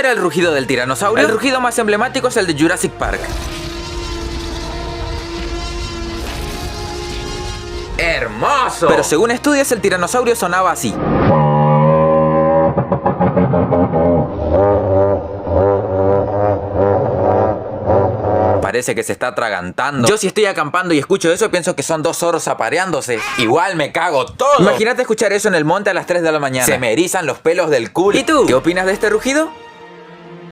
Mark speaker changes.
Speaker 1: era el rugido del tiranosaurio? El rugido más emblemático es el de Jurassic Park. ¡Hermoso! Pero según estudios, el tiranosaurio sonaba así. Parece que se está atragantando. Yo si estoy acampando y escucho eso, pienso que son dos zorros apareándose. Igual me cago todo. Imagínate escuchar eso en el monte a las 3 de la mañana. Se me erizan los pelos del culo. ¿Y tú? ¿Qué opinas de este rugido?